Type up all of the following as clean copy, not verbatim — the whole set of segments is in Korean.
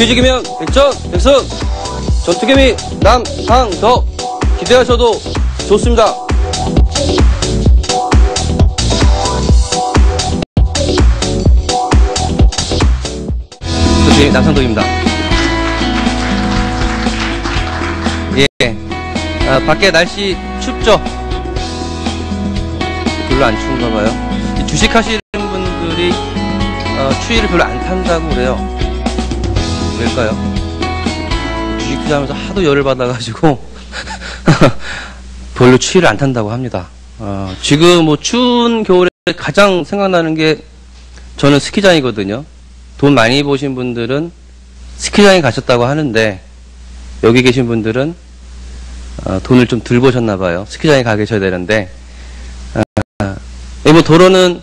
뒤지기면 백전 백승 전투개미 남상덕 기대하셔도 좋습니다. 전투개미 남상덕입니다. 예, 밖에 날씨 춥죠? 별로 안 추운가 봐요. 주식하시는 분들이 추위를 별로 안 탄다고 그래요. 왜일까요? 주식 투자하면서 하도 열을 받아가지고 별로 추위를 안 탄다고 합니다. 지금 뭐 추운 겨울에 가장 생각나는 게 저는 스키장이거든요. 돈 많이 버신 분들은 스키장에 가셨다고 하는데 여기 계신 분들은 돈을 좀 덜 버셨나 봐요. 스키장에 가 계셔야 되는데 뭐 도로는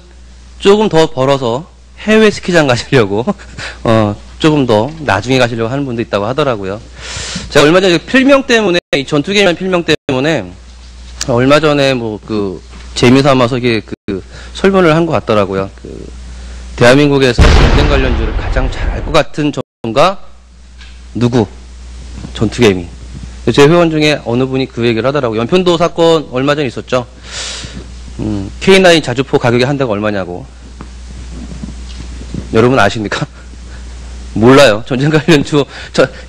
조금 더 벌어서 해외 스키장 가시려고 조금 더 나중에 가시려고 하는 분도 있다고 하더라고요. 제가 얼마 전에 필명 때문에, 이 전투게임이라는 필명 때문에 얼마 전에 뭐 재미삼아서 이게 설문을 한 것 같더라고요. 대한민국에서 전쟁 관련주를 가장 잘 알 것 같은 전문가 누구? 전투게임이. 제 회원 중에 어느 분이 그 얘기를 하더라고요. 연편도 사건 얼마 전에 있었죠. K9 자주포 가격이 한 대가 얼마냐고. 여러분 아십니까? 몰라요. 전쟁 관련주,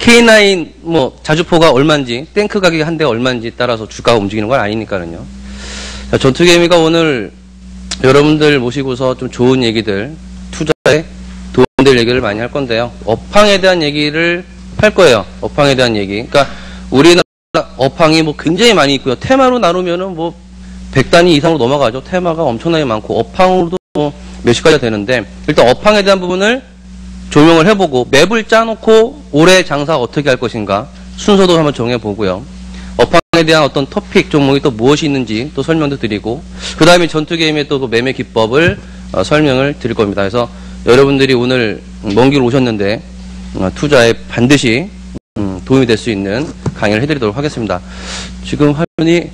K9 뭐 자주포가 얼마인지, 탱크 가격이 한 대가 얼마인지 따라서 주가가 움직이는 건 아니니까요. 전투개미가 오늘 여러분들 모시고서 좀 좋은 얘기들, 투자에 도움될 얘기를 많이 할 건데요. 업황에 대한 얘기를 할 거예요. 업황에 대한 얘기. 그러니까 우리나라 업황이 뭐 굉장히 많이 있고요. 테마로 나누면은 뭐 100단위 이상으로 넘어가죠. 테마가 엄청나게 많고 업황으로도 뭐 몇십 가지가 되는데 일단 업황에 대한 부분을 조명을 해보고 맵을 짜놓고 올해 장사 어떻게 할 것인가 순서도 한번 정해보고요. 업황에 대한 어떤 토픽 종목이 또 무엇이 있는지 또 설명도 드리고 그 다음에 전투게임의 또 매매 기법을 설명을 드릴 겁니다. 그래서 여러분들이 오늘 먼 길 오셨는데 투자에 반드시 도움이 될 수 있는 강의를 해드리도록 하겠습니다. 지금 화면이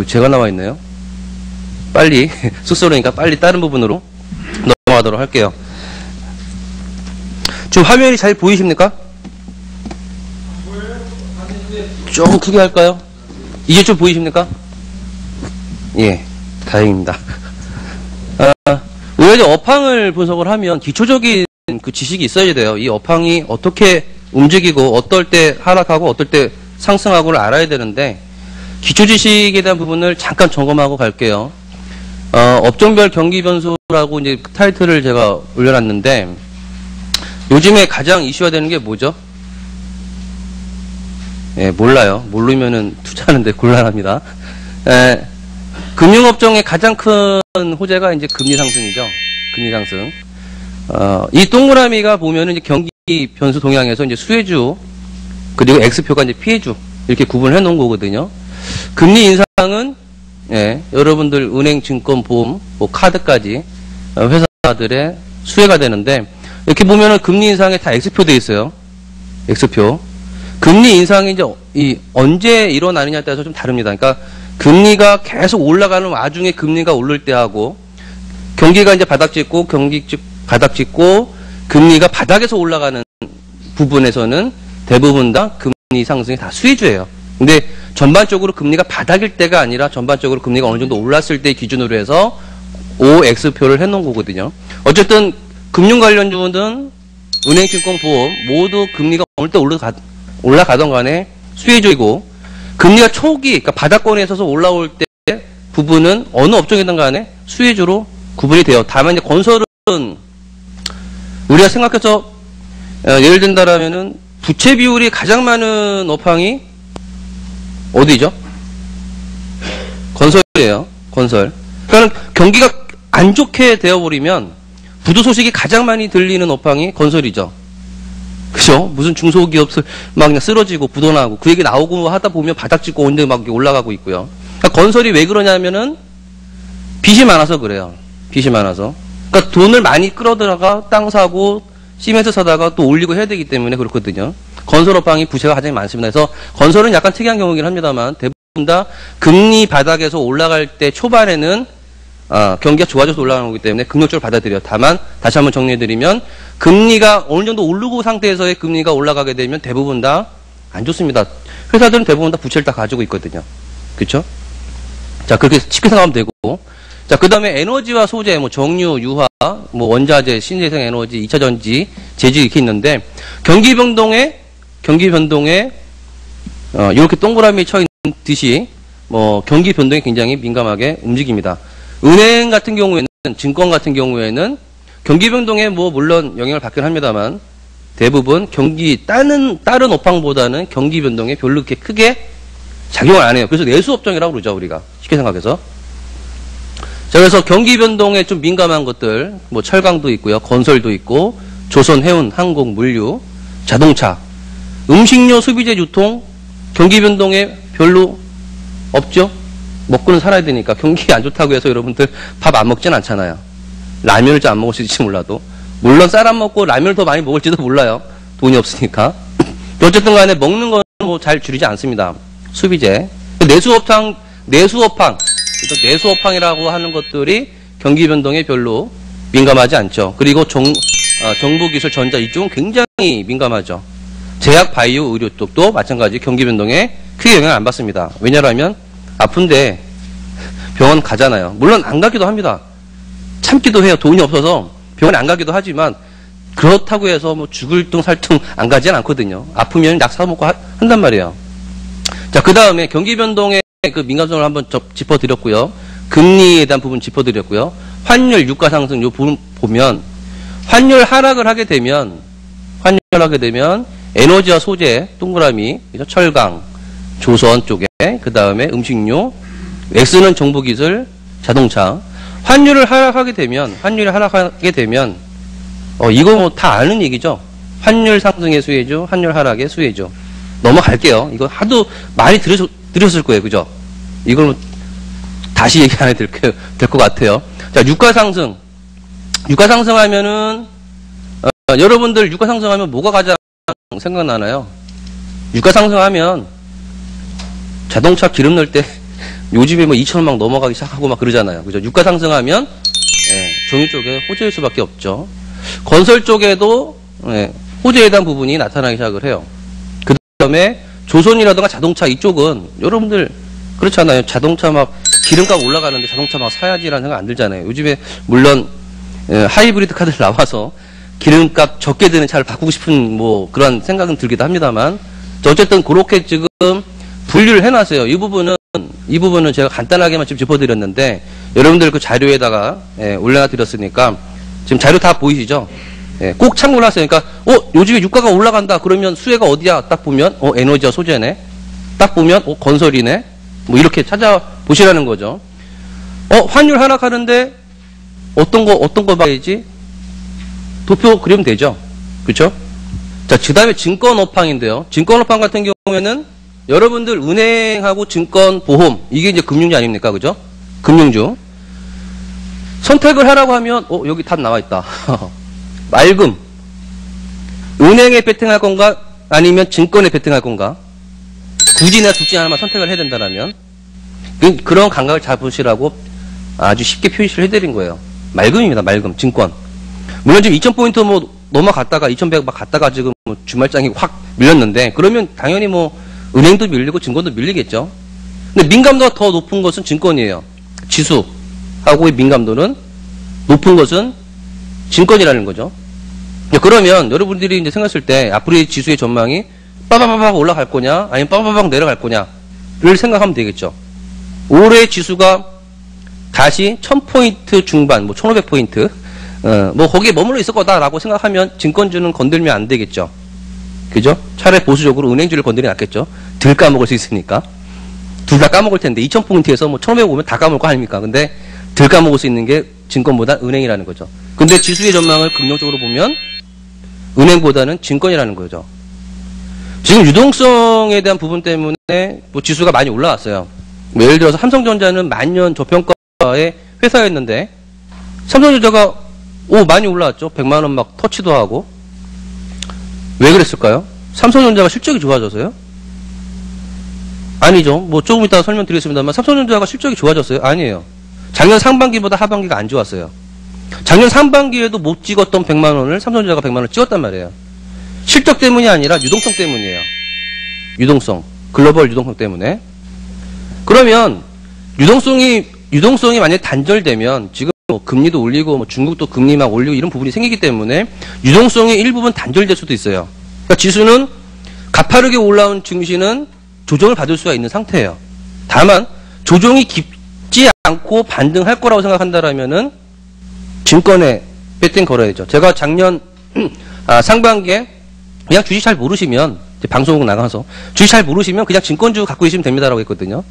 제가 나와 있네요. 빨리 쑥스러우니까 빨리 다른 부분으로 넘어가도록 할게요. 지금 화면이 잘 보이십니까? 좀 크게 할까요? 이제 좀 보이십니까? 예, 다행입니다. 우리가 이제 업황을 분석을 하면 기초적인 지식이 있어야 돼요. 이 업황이 어떻게 움직이고 어떨 때 하락하고 어떨 때 상승하고를 알아야 되는데 기초 지식에 대한 부분을 잠깐 점검하고 갈게요. 업종별 경기 변수라고 이제 타이틀을 제가 올려놨는데 요즘에 가장 이슈가 되는 게 뭐죠? 예, 몰라요. 모르면은 투자하는데 곤란합니다. 금융업종의 가장 큰 호재가 이제 금리 상승이죠. 금리 상승. 이 동그라미가 보면은 이제 경기 변수 동향에서 이제 수혜주 그리고 X표가 이제 피해주 이렇게 구분을 해 놓은 거거든요. 금리 인상은 예, 여러분들 은행, 증권, 보험, 뭐 카드까지 회사들의 수혜가 되는데 이렇게 보면은 금리 인상에 다 X표 돼 있어요. X표. 금리 인상이 이제 언제 일어나느냐에 따라서 좀 다릅니다. 그러니까 금리가 계속 올라가는 와중에 금리가 오를 때 하고 경기가 이제 바닥 찍고 금리가 바닥에서 올라가는 부분에서는 대부분 다 금리 상승이 다 수혜주예요. 근데 전반적으로 금리가 바닥일 때가 아니라 전반적으로 금리가 어느 정도 올랐을 때 기준으로 해서 OX표를 해놓은 거거든요. 어쨌든 금융 관련주는 은행, 증권, 보험 모두 금리가 어느 때 올라가던 간에 수혜주이고 금리가 초기, 그러니까 바닥권에 서서 올라올 때 부분은 어느 업종이든 간에 수혜주로 구분이 돼요. 다만 이제 건설은 우리가 생각해서 예를 든다라면은 부채 비율이 가장 많은 업황이 어디죠? 건설이에요. 건설. 그러니까 경기가 안 좋게 되어버리면 부도 소식이 가장 많이 들리는 업황이 건설이죠. 그죠? 무슨 중소기업들 막 그냥 쓰러지고 부도나고 그 얘기 나오고 하다 보면 바닥 찍고 온데 막 올라가고 있고요. 그러니까 건설이 왜 그러냐면은 빚이 많아서 그래요. 빚이 많아서. 그러니까 돈을 많이 끌어들어가 땅 사고 시멘트 사다가 또 올리고 해야 되기 때문에 그렇거든요. 건설 업황이 부채가 가장 많습니다. 그래서 건설은 약간 특이한 경우긴 합니다만 대부분 다 금리 바닥에서 올라갈 때 초반에는 경기가 좋아져서 올라가는 거기 때문에 긍정적으로 받아들여요. 다만 다시 한번 정리해드리면 금리가 어느 정도 오르고 상태에서의 금리가 올라가게 되면 대부분 다 안 좋습니다. 회사들은 대부분 다 부채를 다 가지고 있거든요. 그렇죠? 자, 그렇게 쉽게 생각하면 되고, 자, 그 다음에 에너지와 소재, 뭐 정유, 유화, 뭐 원자재, 신재생 에너지, 2차 전지, 재질 이렇게 있는데 경기 변동에 이렇게 동그라미 쳐 있는 듯이 뭐 경기 변동에 굉장히 민감하게 움직입니다. 은행 같은 경우에는, 증권 같은 경우에는 경기 변동에 뭐 물론 영향을 받긴 합니다만 대부분 다른 업황보다는 경기 변동에 별로 그렇게 크게 작용을 안 해요. 그래서 내수업종이라고 그러죠, 우리가. 쉽게 생각해서. 자, 그래서 경기 변동에 좀 민감한 것들, 뭐 철강도 있고요, 건설도 있고, 조선, 해운, 항공, 물류, 자동차, 음식료, 소비재, 유통, 경기 변동에 별로 없죠? 먹고는 살아야 되니까. 경기 안 좋다고 해서 여러분들 밥 안 먹진 않잖아요. 라면을 잘 안 먹을지 몰라도. 물론 쌀 안 먹고 라면을 더 많이 먹을지도 몰라요. 돈이 없으니까. 어쨌든 간에 먹는 건 뭐 잘 줄이지 않습니다. 소비재. 내수업황이라고 하는 것들이 경기 변동에 별로 민감하지 않죠. 그리고 정보기술, 전자 이쪽은 굉장히 민감하죠. 제약, 바이오, 의료 쪽도 마찬가지 경기 변동에 크게 영향을 안 받습니다. 왜냐하면 아픈데 병원 가잖아요. 물론 안 가기도 합니다. 참기도 해요. 돈이 없어서 병원 안 가기도 하지만 그렇다고 해서 뭐 죽을 둥 살 둥 안 가지는 않거든요. 아프면 약 사먹고 한단 말이에요. 자, 그 다음에 경기 변동의 그 민감성을 한번 짚어드렸고요. 금리에 대한 부분 짚어드렸고요. 환율, 유가 상승 요 부분 보면 환율 하락을 하게 되면 에너지와 소재, 동그라미, 철강, 조선 쪽에, 그 다음에 음식료, X는 정보기술, 자동차. 환율을 하락하게 되면, 이거 뭐 다 아는 얘기죠. 환율 상승의 수혜죠. 환율 하락의 수혜죠. 넘어갈게요. 이거 하도 많이 들으셨을 거예요. 그죠? 이걸 뭐 다시 얘기 안 해도 될 것 같아요. 자, 유가 상승하면은, 여러분들 유가 상승하면 뭐가 가장 생각나나요? 유가 상승하면 자동차 기름 넣을 때 요즘에 뭐 2,000원 막 넘어가기 시작하고 막 그러잖아요. 그죠? 유가 상승하면, 정유 쪽에 호재일 수밖에 없죠. 건설 쪽에도, 호재에 대한 부분이 나타나기 시작을 해요. 그 다음에 조선이라든가 자동차 이쪽은 여러분들 그렇잖아요. 자동차 막 기름값 올라가는데 자동차 막 사야지라는 생각 안 들잖아요. 요즘에 물론 하이브리드 카드를 나와서 기름값 적게 드는 차를 바꾸고 싶은 뭐 그런 생각은 들기도 합니다만 어쨌든 그렇게 지금 분류를 해놨어요. 이 부분은 제가 간단하게만 지금 짚어드렸는데 여러분들 그 자료에다가 올려놔드렸으니까 지금 자료 다 보이시죠? 꼭 참고를 하세요. 그러니까 요즘에 유가가 올라간다 그러면 수혜가 어디야? 딱 보면 에너지와 소재네. 딱 보면 건설이네. 뭐 이렇게 찾아보시라는 거죠. 환율 하락하는데 어떤 거 봐야지? 도표 그리면 되죠. 그렇죠? 자, 그다음에 증권업황인데요. 증권업황 같은 경우에는 여러분들 은행하고 증권, 보험 이게 이제 금융주 아닙니까? 그죠? 금융주. 선택을 하라고 하면 여기 답 나와 있다. 맑음. 은행에 베팅할 건가? 아니면 증권에 베팅할 건가? 굳이 내가 둘 중에 하나만 선택을 해야 된다면 그런 감각을 잡으시라고 아주 쉽게 표시를 해드린 거예요. 맑음입니다. 맑음. 증권. 물론 지금 2,000포인트 뭐 넘어갔다가 2,100 막 갔다가 지금 뭐 주말장이 확 밀렸는데 그러면 당연히 뭐 은행도 밀리고 증권도 밀리겠죠. 근데 민감도가 더 높은 것은 증권이에요. 지수하고의 민감도는 높은 것은 증권이라는 거죠. 그러면 여러분들이 이제 생각했을 때 앞으로의 지수의 전망이 빠바바박 올라갈 거냐 아니면 빠바바박 내려갈 거냐를 생각하면 되겠죠. 올해 지수가 다시 1000포인트 중반, 뭐 1500포인트 뭐 거기에 머물러 있을 거다라고 생각하면 증권주는 건들면 안 되겠죠. 그죠? 차라리 보수적으로 은행주를 건드리면 낫겠죠. 덜 까먹을 수 있으니까. 둘 다 까먹을 텐데 2000포인트에서 뭐 1500 오면 다 까먹을 거 아닙니까? 근데 덜 까먹을 수 있는 게 증권보다 은행이라는 거죠. 근데 지수의 전망을 긍정적으로 보면 은행보다는 증권이라는 거죠. 지금 유동성에 대한 부분 때문에 뭐 지수가 많이 올라왔어요. 뭐 예를 들어서 삼성전자는 만년 저평가의 회사였는데 삼성전자가 많이 올라왔죠. 100만 원 막 터치도 하고. 왜 그랬을까요? 삼성전자가 실적이 좋아져서요? 아니죠. 뭐 조금 이따 설명드리겠습니다만 삼성전자가 실적이 좋아졌어요? 아니에요. 작년 상반기보다 하반기가 안 좋았어요. 작년 상반기에도 못 찍었던 100만 원을 삼성전자가 100만 원을 찍었단 말이에요. 실적 때문이 아니라 유동성 때문이에요. 유동성. 글로벌 유동성 때문에. 그러면 유동성이 만약에 단절되면 지금 뭐 금리도 올리고 뭐 중국도 금리 막 올리고 이런 부분이 생기기 때문에 유동성이 일부분 단절될 수도 있어요. 그러니까 지수는 가파르게 올라온 증시는 조정을 받을 수가 있는 상태예요. 다만 조정이 깊지 않고 반등할 거라고 생각한다라면은 증권에 배팅 걸어야죠. 제가 작년 상반기에 그냥 주식 잘 모르시면 방송국 나가서 주식 잘 모르시면 그냥 증권주 갖고 계시면 됩니다라고 했거든요.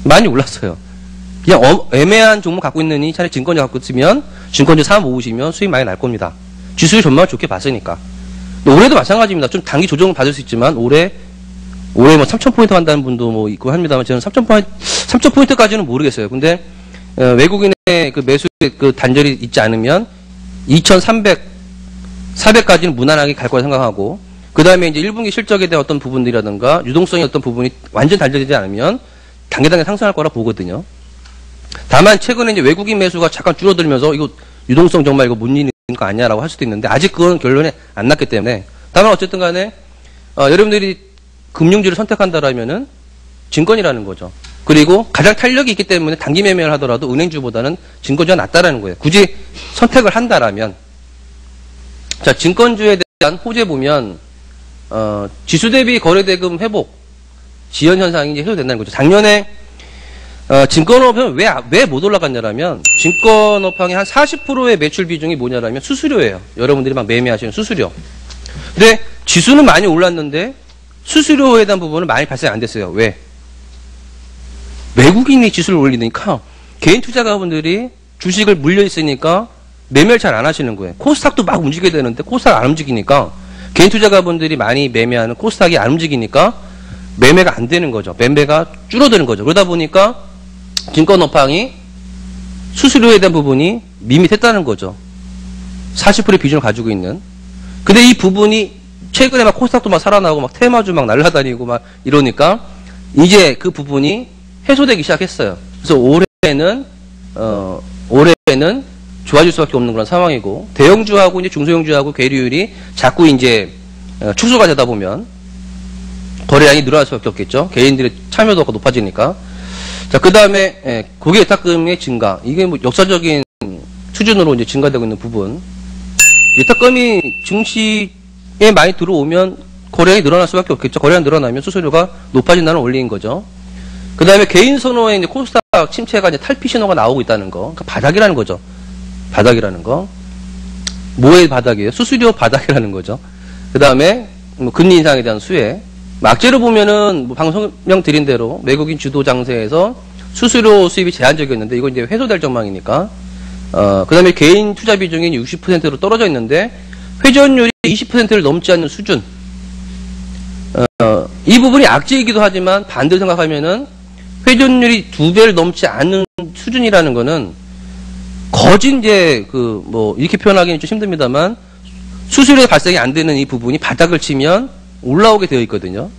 많이 올랐어요. 그냥 애매한 종목 갖고 있느니 차라리 증권주 갖고 있으면 증권주 사 모으시면 수익 많이 날 겁니다. 지수를 전망을 좋게 봤으니까. 올해도 마찬가지입니다. 좀 단기 조정을 받을 수 있지만 올해 뭐 3,000포인트 한다는 분도 뭐 있고 합니다만 저는 3,000포인트까지는 모르겠어요. 근데 외국인의 그 매수의 그 단절이 있지 않으면 2,300, 400까지는 무난하게 갈 거라 생각하고 그 다음에 이제 1분기 실적에 대한 어떤 부분들이라든가 유동성의 어떤 부분이 완전 단절되지 않으면 단계단계 상승할 거라 보거든요. 다만 최근에 이제 외국인 매수가 잠깐 줄어들면서 이거 유동성 정말 이거 못 이기는 거 아니냐라고 할 수도 있는데 아직 그건 결론이 안 났기 때문에 다만 어쨌든 간에 여러분들이 금융주를 선택한다라면은 증권이라는 거죠. 그리고 가장 탄력이 있기 때문에 단기 매매를 하더라도 은행주보다는 증권주가 낫다라는 거예요. 굳이 선택을 한다라면 자 증권주에 대한 호재 보면 지수 대비 거래대금 회복 지연 현상이 이제 해소된다는 거죠. 작년에 증권업은 왜 못 올라갔냐라면 증권업황의 한 40%의 매출 비중이 뭐냐라면 수수료예요. 여러분들이 막 매매하시는 수수료. 근데 지수는 많이 올랐는데 수수료에 대한 부분은 많이 발생 안 됐어요. 왜? 외국인이 지수를 올리니까 개인 투자가분들이 주식을 물려 있으니까 매매를 잘 안 하시는 거예요. 코스닥도 막 움직여야 되는데 코스닥 안 움직이니까 개인 투자가분들이 많이 매매하는 코스닥이 안 움직이니까 매매가 안 되는 거죠. 매매가 줄어드는 거죠. 그러다 보니까 증권업황이 수수료에 대한 부분이 밋밋했다는 거죠. 40%의 비중을 가지고 있는. 근데 이 부분이 최근에 막 코스닥도 막 살아나고 막 테마주 막 날라다니고 막 이러니까 이제 그 부분이 해소되기 시작했어요. 그래서 올해는 좋아질 수밖에 없는 그런 상황이고 대형주하고 이제 중소형주하고 괴리율이 자꾸 이제 축소가 되다 보면 거래량이 늘어날 수밖에 없겠죠. 개인들의 참여도가 높아지니까. 자, 그 다음에 고객 예탁금의 증가. 이게 뭐 역사적인 수준으로 이제 증가되고 있는 부분. 예탁금이 증시에 많이 들어오면 거래량이 늘어날 수밖에 없겠죠. 거래량 늘어나면 수수료가 높아진다는 원리인 거죠. 그 다음에 개인 선호에 이제 코스닥 침체가 이제 탈피 신호가 나오고 있다는 거. 그러니까 바닥이라는 거죠. 바닥이라는 거. 뭐의 바닥이에요? 수수료 바닥이라는 거죠. 그 다음에 뭐 금리 인상에 대한 수혜. 악재로 보면은 뭐 방송명 드린 대로 외국인 주도 장세에서 수수료 수입이 제한적이었는데 이건 이제 회수될 전망이니까. 그 다음에 개인 투자 비중이 60%로 떨어져 있는데 회전율이 20%를 넘지 않는 수준. 이 부분이 악재이기도 하지만 반대로 생각하면은 회전율이 2배를 넘지 않는 수준이라는 거는 거진 이제 뭐 이렇게 표현하기는 좀 힘듭니다만 수수료 발생이 안 되는 이 부분이 바닥을 치면 올라오게 되어 있거든요.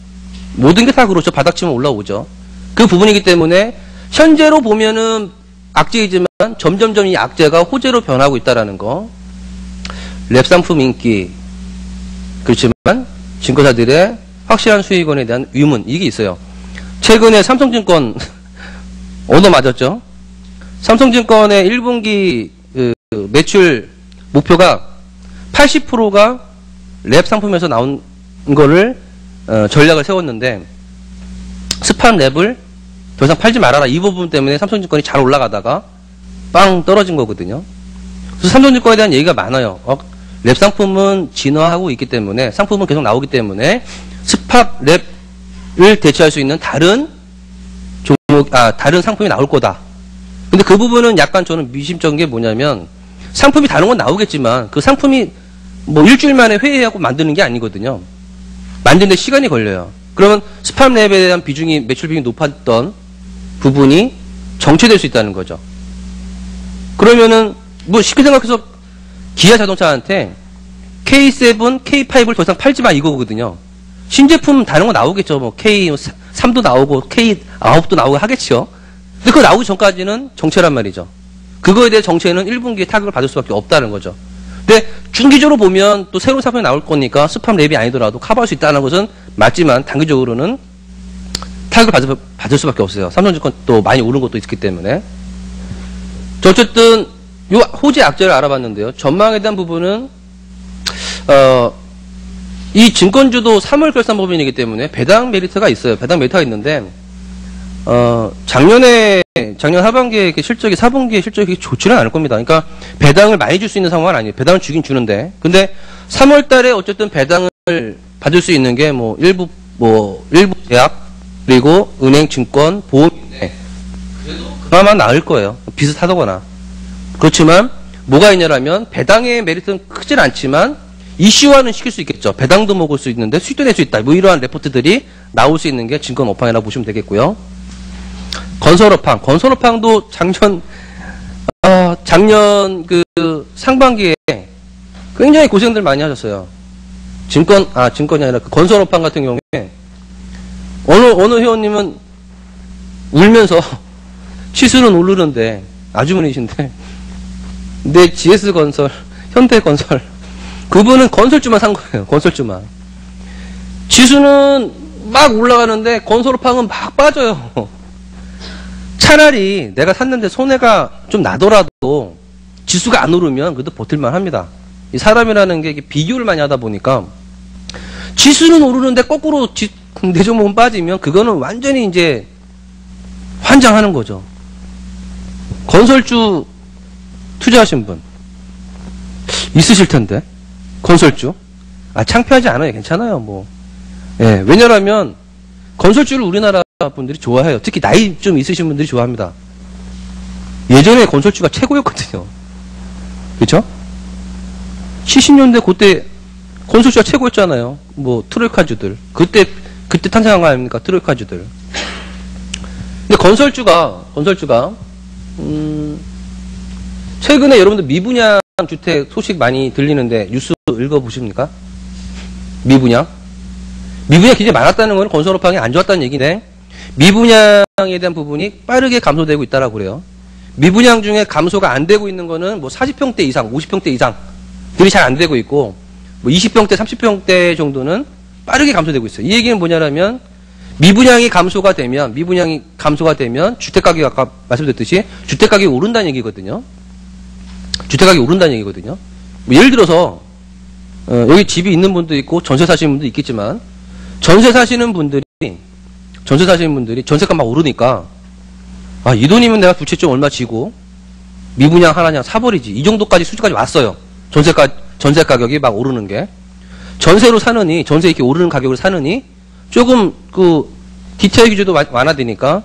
모든 게 다 그렇죠. 바닥 치면 올라오죠. 그 부분이기 때문에 현재로 보면은 악재이지만 점점점 이 악재가 호재로 변하고 있다라는 거. 랩 상품 인기 그렇지만 증권사들의 확실한 수익원에 대한 의문 이게 있어요. 최근에 삼성증권 얻어 맞았죠. 삼성증권의 1분기 매출 목표가 80%가 랩 상품에서 나온 거를 전략을 세웠는데 스팟 랩을 더 이상 팔지 말아라. 이 부분 때문에 삼성증권이 잘 올라가다가 빵 떨어진 거거든요. 그래서 삼성증권에 대한 얘기가 많아요. 랩 상품은 진화하고 있기 때문에 상품은 계속 나오기 때문에 스팟 랩을 대체할 수 있는 다른 다른 상품이 나올 거다. 근데 그 부분은 약간 저는 미심쩍은 게 뭐냐면 상품이 다른 건 나오겠지만 그 상품이 뭐 일주일 만에 회의하고 만드는 게 아니거든요. 만드는데 시간이 걸려요. 그러면 스팟 랩에 대한 비중이 매출 비중이 높았던 부분이 정체될 수 있다는 거죠. 그러면은 뭐 쉽게 생각해서 기아 자동차한테 K7, K5를 더 이상 팔지 마 이거거든요. 신제품 다른 거 나오겠죠. 뭐 K3도 나오고 K9도 나오고 하겠죠. 근데 그거 나오기 전까지는 정체란 말이죠. 그거에 대해 정체는 1분기에 타격을 받을 수밖에 없다는 거죠. 근데 중기적으로 보면 또 새로운 상품이 나올 거니까 스팸 랩이 아니더라도 커버할 수 있다는 것은 맞지만 단기적으로는 타격을 받을 수밖에 없어요. 삼성증권 또 많이 오른 것도 있기 때문에. 어쨌든 요 호재 악재를 알아봤는데요. 전망에 대한 부분은 이 증권주도 3월 결산 법인이기 때문에 배당 메리트가 있어요. 배당 메리트가 있는데 작년 하반기에 실적이 4분기에 실적이 좋지는 않을 겁니다. 그러니까 배당을 많이 줄 수 있는 상황은 아니에요. 배당을 주긴 주는데. 근데 3월 달에 어쨌든 배당을 받을 수 있는 게 일부 대학, 그리고 은행, 증권, 보험인데, 그래도 그나마 나을 거예요. 비슷하다거나. 그렇지만, 뭐가 있냐라면, 배당의 메리트는 크진 않지만, 이슈화는 시킬 수 있겠죠. 배당도 먹을 수 있는데, 수익도 낼 수 있다. 이러한 레포트들이 나올 수 있는 게 증권 업황이라고 보시면 되겠고요. 건설업황도 작년 상반기에 굉장히 고생들 많이 하셨어요. 증권이 아니라 건설업황 같은 경우에 어느 회원님은 울면서 시수는 오르는데 아주머니신데 내 GS건설, 현대건설 그분은 건설주만 산 거예요. 건설주만. 지수는 막 올라가는데 건설업황은 막 빠져요. 차라리 내가 샀는데 손해가 좀 나더라도 지수가 안 오르면 그래도 버틸만 합니다. 이 사람이라는 게 비교를 많이 하다 보니까 지수는 오르는데 거꾸로 내 종목은 빠지면 그거는 완전히 이제 환장하는 거죠. 건설주 투자하신 분 있으실 텐데 건설주 창피하지 않아요. 괜찮아요. 예, 왜냐하면 건설주를 우리나라 분들이 좋아해요. 특히 나이 좀 있으신 분들이 좋아합니다. 예전에 건설주가 최고였거든요. 그렇죠? 70년대 그때 건설주가 최고였잖아요. 트로이카주들 그때 탄생한 거 아닙니까? 트로이카주들. 근데 건설주가 최근에 여러분들 미분양 주택 소식 많이 들리는데 뉴스 읽어보십니까? 미분양 굉장히 많았다는 건 건설업황이 안 좋았다는 얘기인데 미분양에 대한 부분이 빠르게 감소되고 있다라고 그래요. 미분양 중에 감소가 안 되고 있는 거는 40평대 이상, 50평대 이상들이 잘 안 되고 있고 20평대, 30평대 정도는 빠르게 감소되고 있어요. 이 얘기는 뭐냐면 미분양이 감소가 되면 주택가격이 아까 말씀드렸듯이 주택가격이 오른다는 얘기거든요. 예를 들어서 여기 집이 있는 분도 있고 전세 사시는 분도 있겠지만 전세 사시는 분들이 전세가 막 오르니까 이 돈이면 내가 부채 얼마 지고 미분양 하나 사버리지. 이 정도까지 수준까지 왔어요. 전세 가격이 막 오르는 게. 전세로 사느니 전세 이렇게 오르는 가격을 사느니 조금 디테일 규제도 완화되니까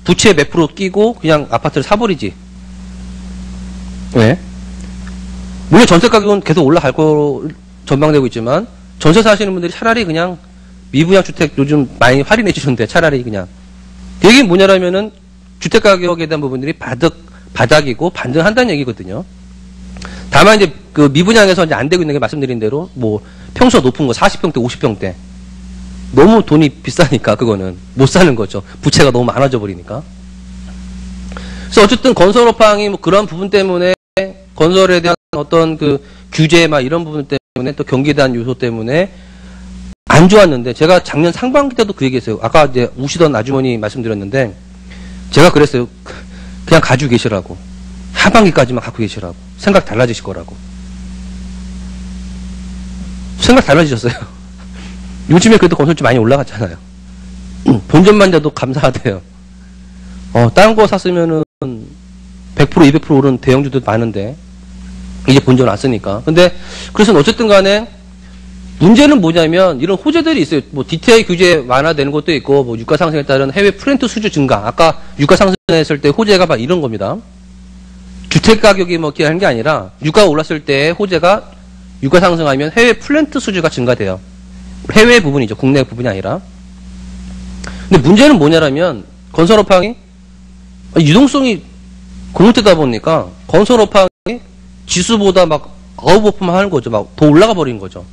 부채 몇 프로 끼고 그냥 아파트를 사버리지. 왜? 물론 전세 가격은 계속 올라갈 거로 전망되고 있지만 전세 사시는 분들이 차라리 그냥 미분양 주택 요즘 많이 할인해 주는데 차라리 그냥. 이게 뭐냐라면은 주택 가격에 대한 부분들이 바닥이고 반등한다는 얘기거든요. 다만 이제 미분양에서 이제 안 되고 있는 게 말씀드린 대로 평수가 높은 거 40평대, 50평대. 너무 돈이 비싸니까 그거는 못 사는 거죠. 부채가 너무 많아져 버리니까. 그래서 어쨌든 건설업황이 그런 부분 때문에 건설에 대한 어떤 규제 이런 부분 때문에 또 경기에 대한 요소 때문에 안 좋았는데 제가 작년 상반기 때도 그 얘기했어요. 아까 이제 우시던 아주머니 말씀드렸는데 제가 그랬어요. 그냥 가지고 계시라고. 하반기까지만 갖고 계시라고. 생각 달라지실 거라고. 생각 달라지셨어요. 요즘에 그래도 건설주 많이 올라갔잖아요. 본전만 돼도 감사하대요. 다른 거 샀으면은 100%, 200% 오른 대형주도 많은데 이제 본전 왔으니까. 근데 그래서 어쨌든 간에 문제는 뭐냐면 이런 호재들이 있어요. DTI 규제 완화되는 것도 있고 유가 상승에 따른 해외 프렌트 수주 증가. 아까 유가 상승했을 때 호재가 막 이런 겁니다. 주택 가격이 하는 게 아니라 유가가 올랐을 때 호재가 유가 상승하면 해외 플랜트 수주가 증가돼요. 해외 부분이죠. 국내 부분이 아니라. 근데 문제는 뭐냐라면 건설업황이 유동성이 공급되다 보니까 건설업황이 지수보다 아웃퍼폼 하는 거죠. 더 올라가 버린 거죠.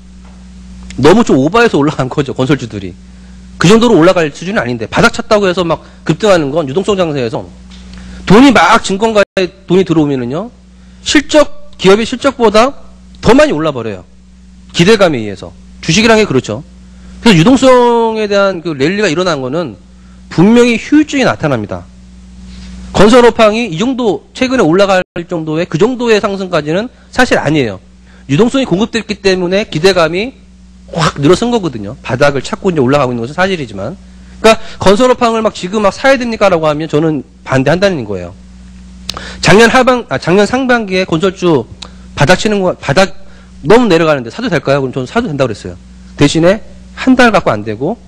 너무 좀 오버해서 올라간 거죠. 건설주들이. 그 정도로 올라갈 수준은 아닌데 바닥 찼다고 해서 급등하는 건 유동성 장세에서 돈이 막 증권가에 돈이 들어오면은요, 기업의 실적보다 더 많이 올라버려요. 기대감에 의해서. 주식이란 게 그렇죠. 그래서 유동성에 대한 그 랠리가 일어난 거는 분명히 휴유증이 나타납니다. 건설업황이 이 정도, 최근에 올라갈 정도의 그 정도의 상승까지는 사실 아니에요. 유동성이 공급됐기 때문에 기대감이 확 늘어선 거거든요. 바닥을 찾고 이제 올라가고 있는 것은 사실이지만. 그러니까 건설업황을 막 지금 막 사야 됩니까? 라고 하면 저는 반대한다는 거예요. 작년 상반기에 건설주 바닥 너무 내려가는데 사도 될까요? 그럼 저는 사도 된다고 그랬어요. 대신에 한 달 갖고 안 되고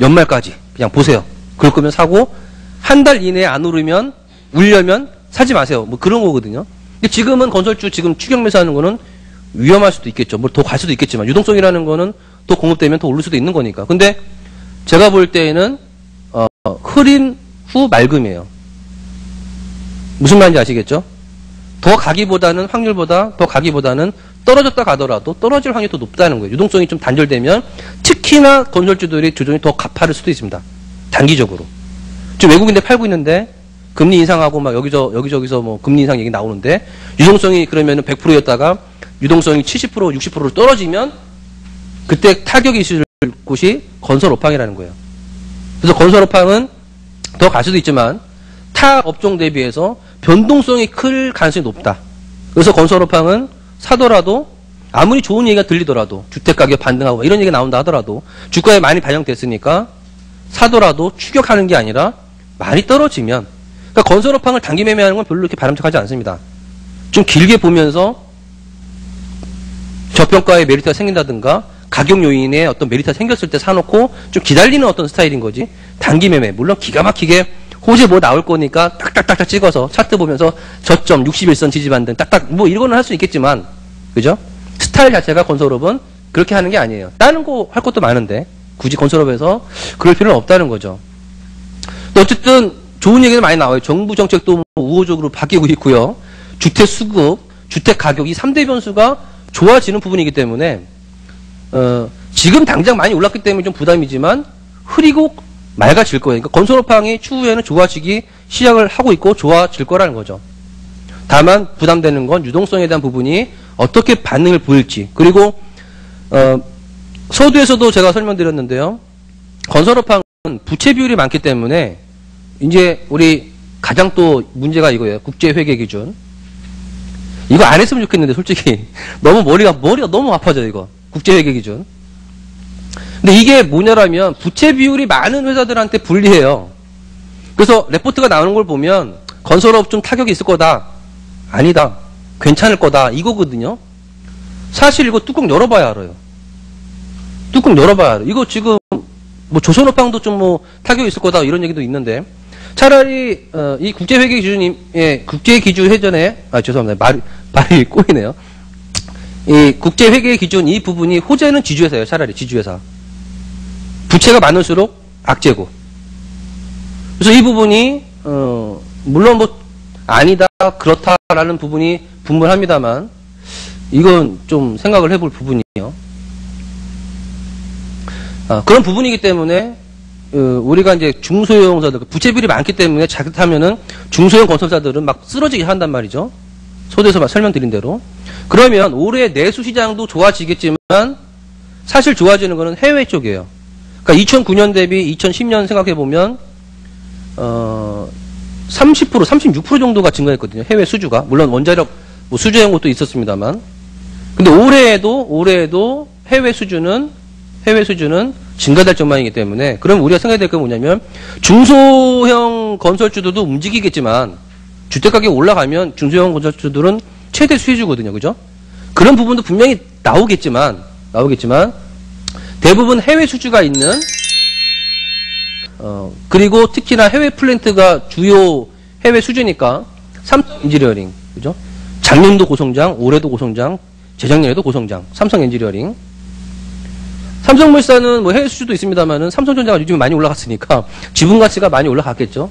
연말까지 그냥 보세요. 그럴 거면 사고 한 달 이내에 안 오르면 울려면 사지 마세요. 뭐 그런 거거든요. 근데 지금은 건설주 지금 추격 매수하는 거는 위험할 수도 있겠죠. 뭐 더 갈 수도 있겠지만 유동성이라는 거는 더 공급되면 더 오를 수도 있는 거니까. 근데 제가 볼 때에는 흐린 후 맑음이에요. 무슨 말인지 아시겠죠? 더 가기보다는 확률보다 더 가기보다는 떨어졌다 가더라도 떨어질 확률이 더 높다는 거예요. 유동성이 좀 단절되면 특히나 건설주들이 조정이 더 가파를 수도 있습니다. 단기적으로. 지금 외국인들 팔고 있는데 금리 인상하고 막 여기저기서 뭐 금리 인상 얘기 나오는데 유동성이 그러면은 100%였다가 유동성이 70% 60%로 떨어지면 그때 타격이 있을 곳이 건설업황이라는 거예요. 그래서 건설업황은 더 갈 수도 있지만 타 업종 대비해서 변동성이 클 가능성이 높다. 그래서 건설업황은 사더라도 아무리 좋은 얘기가 들리더라도 주택가격 반등하고 이런 얘기가 나온다 하더라도 주가에 많이 반영됐으니까 사더라도 추격하는 게 아니라 많이 떨어지면 그러니까 건설업황을 단기 매매하는 건 별로 이렇게 바람직하지 않습니다. 좀 길게 보면서 저평가의 메리트가 생긴다든가 가격 요인에 어떤 메리트가 생겼을 때 사놓고 좀 기다리는 어떤 스타일인 거지. 단기 매매. 물론 기가 막히게 호재 뭐 나올 거니까 딱딱딱딱 찍어서 차트 보면서 저점 61선 지지반등 딱딱 뭐 이거는 할 수 있겠지만 그죠? 스타일 자체가 건설업은 그렇게 하는 게 아니에요. 다른 거 할 것도 많은데 굳이 건설업에서 그럴 필요는 없다는 거죠. 어쨌든 좋은 얘기도 많이 나와요. 정부 정책도 뭐 우호적으로 바뀌고 있고요. 주택 수급, 주택 가격이 3대 변수가 좋아지는 부분이기 때문에 지금 당장 많이 올랐기 때문에 좀 부담이지만 흐리고 맑아질 거예요. 그러니까 건설업황이 추후에는 좋아지기 시작을 하고 있고 좋아질 거라는 거죠. 다만 부담되는 건 유동성에 대한 부분이 어떻게 반응을 보일지. 그리고 서두에서도 제가 설명드렸는데요. 건설업황은 부채 비율이 많기 때문에 이제 우리 가장 또 문제가 이거예요. 국제회계 기준. 이거 안 했으면 좋겠는데 솔직히 머리가 너무 아파져 이거. 국제회계 기준. 근데 이게 뭐냐라면 부채 비율이 많은 회사들한테 불리해요. 그래서 레포트가 나오는 걸 보면 건설업 좀 타격이 있을 거다. 아니다. 괜찮을 거다. 이거거든요. 사실 이거 뚜껑 열어봐야 알아요. 뚜껑 열어봐야 알아요. 이거 지금 뭐 조선업황도 좀 뭐 타격이 있을 거다. 이런 얘기도 있는데 차라리 이 국제회계 기준이 국제기준 회전에 죄송합니다. 말이 꼬이네요. 이 국제회계 기준 이 부분이 호재는 지주회사예요. 차라리 지주회사. 부채가 많을수록 악재고. 그래서 이 부분이 물론 뭐 아니다 그렇다라는 부분이 분분합니다만 이건 좀 생각을 해볼 부분이에요. 그런 부분이기 때문에 우리가 이제 중소형사들 부채 비율이 많기 때문에 자칫하면은 중소형 건설사들은 막 쓰러지게 한단 말이죠. 소대에서 설명드린 대로. 그러면 올해 내수 시장도 좋아지겠지만 사실 좋아지는 거는 해외 쪽이에요. 그러니까 2009년 대비 2010년 생각해 보면 30%, 36% 정도가 증가했거든요. 해외 수주가. 물론 원자력 뭐 수주한 것도 있었습니다만. 근데 올해에도 해외 수주는 증가될 전망이기 때문에 그럼 우리가 생각해야 될 건 뭐냐면 중소형 건설주들도 움직이겠지만 주택가격이 올라가면 중소형 건설주들은 최대 수혜주거든요. 그죠? 그런 부분도 분명히 나오겠지만 대부분 해외 수주가 있는 그리고 특히나 해외 플랜트가 주요 해외 수주니까 삼성 엔지니어링 그죠? 작년도 고성장, 올해도 고성장, 재작년에도 고성장, 삼성 엔지니어링. 삼성물산은 뭐 해외 수주도 있습니다만은 삼성전자가 요즘에 많이 올라갔으니까 지분 가치가 많이 올라갔겠죠.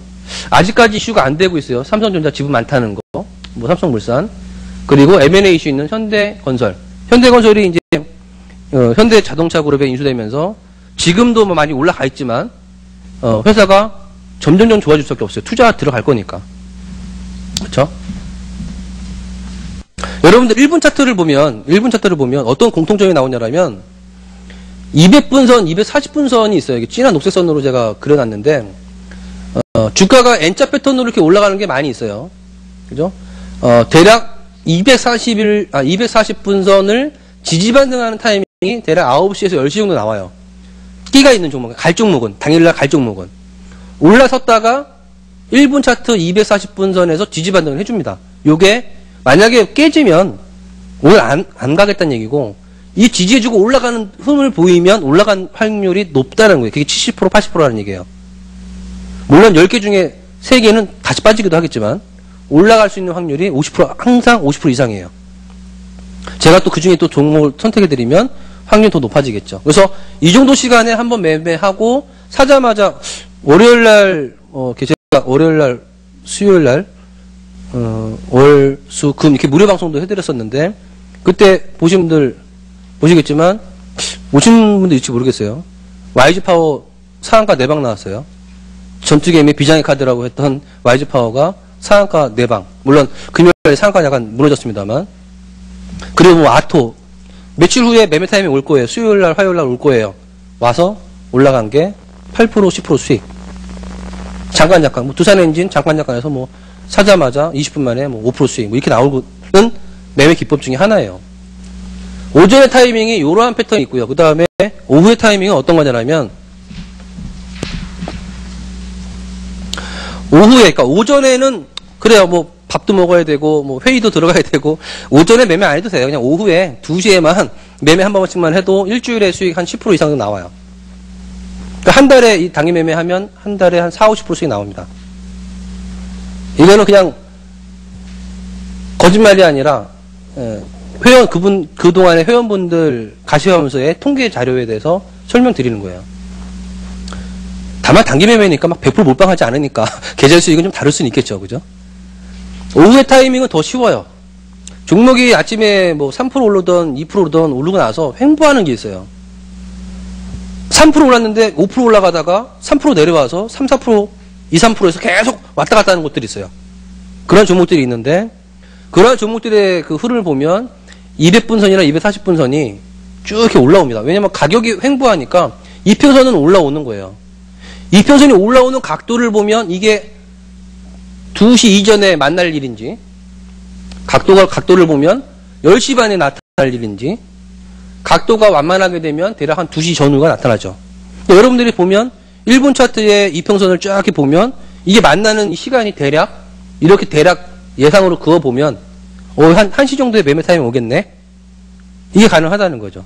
아직까지 이슈가 안 되고 있어요. 삼성전자 지분 많다는 거, 뭐 삼성물산 그리고 M&A 이슈 있는 현대건설. 현대건설이 이제 현대자동차 그룹에 인수되면서 지금도 뭐 많이 올라가 있지만 회사가 점점점 좋아질 수밖에 없어요. 투자 들어갈 거니까. 그렇죠? 여러분들 1분 차트를 보면 어떤 공통점이 나오냐라면 200분선, 240분선이 있어요. 이게 진한 녹색 선으로 제가 그려놨는데 주가가 N자 패턴으로 이렇게 올라가는 게 많이 있어요. 그죠? 대략 240분선을 지지 반등하는 타이밍이 대략 9시에서 10시 정도 나와요. 끼가 있는 종목, 갈 종목은, 당일날 갈 종목은. 올라섰다가 1분 차트 240분선에서 지지 반등을 해줍니다. 요게 만약에 깨지면 오늘 안 가겠다는 얘기고, 이 지지해주고 올라가는 흠을 보이면 올라간 확률이 높다는 거예요. 그게 70%, 80%라는 얘기예요. 물론 10개 중에 3개는 다시 빠지기도 하겠지만 올라갈 수 있는 확률이 50%, 항상 50% 이상이에요. 제가 또 그 중에 또 종목을 선택해드리면 확률이 더 높아지겠죠. 그래서 이 정도 시간에 한번 매매하고 사자마자 월요일날, 제가 월요일날, 수요일날, 월, 수, 금 이렇게 무료 방송도 해드렸었는데 그때 보신 분들 보시겠지만 오신 분들 있을지 모르겠어요. YG 파워 상한가 4방 나왔어요. 전투개미 비장의 카드라고 했던 YG 파워가 상한가 4방. 물론 금요일에 상한가 약간 무너졌습니다만. 그리고 뭐 아토 며칠 후에 매매 타임이 올 거예요. 수요일날, 화요일날 올 거예요. 와서 올라간 게 8%, 10% 수익. 잠깐 뭐 두산엔진 잠깐에서 뭐 사자마자 20분 만에 뭐 5% 수익 뭐 이렇게 나오는 매매 기법 중에 하나예요. 오전의 타이밍이 이러한 패턴이 있고요. 그 다음에 오후의 타이밍은 어떤 거냐면 오후에, 그러니까 오전에는 그래요. 뭐 밥도 먹어야 되고 뭐 회의도 들어가야 되고 오전에 매매 안 해도 돼요. 그냥 오후에 2시에만 매매 한 번씩만 해도 일주일에 수익 한 10% 이상 나와요. 그러니까 한 달에 이 당일 매매하면 한 달에 한 4, 50% 수익 나옵니다. 이거는 그냥 거짓말이 아니라 그동안에 회원분들 가시화문서의 통계 자료에 대해서 설명드리는 거예요. 다만 단기 매매니까 막 100% 몰빵하지 않으니까 계좌 수익은 좀 다를 수는 있겠죠. 그죠? 오후의 타이밍은 더 쉬워요. 종목이 아침에 뭐 3% 오르던 2% 오르던 오르고 나서 횡보하는 게 있어요. 3% 올랐는데 5% 올라가다가 3% 내려와서 3, 4%, 2, 3%에서 계속 왔다 갔다 하는 곳들이 있어요. 그런 종목들이 있는데 그런 종목들의 그 흐름을 보면 200분선이나 240분선이 쭉 이렇게 올라옵니다. 왜냐면 가격이 횡보하니까 이평선은 올라오는 거예요. 이평선이 올라오는 각도를 보면 이게 2시 이전에 만날 일인지 각도를 보면 10시 반에 나타날 일인지 각도가 완만하게 되면 대략 한 2시 전후가 나타나죠. 여러분들이 보면 1분 차트의 이평선을 쫙 이렇게 보면 이게 만나는 시간이 대략 이렇게 대략 예상으로 그어보면 한 1시 정도의 매매 타이밍 오겠네? 이게 가능하다는 거죠.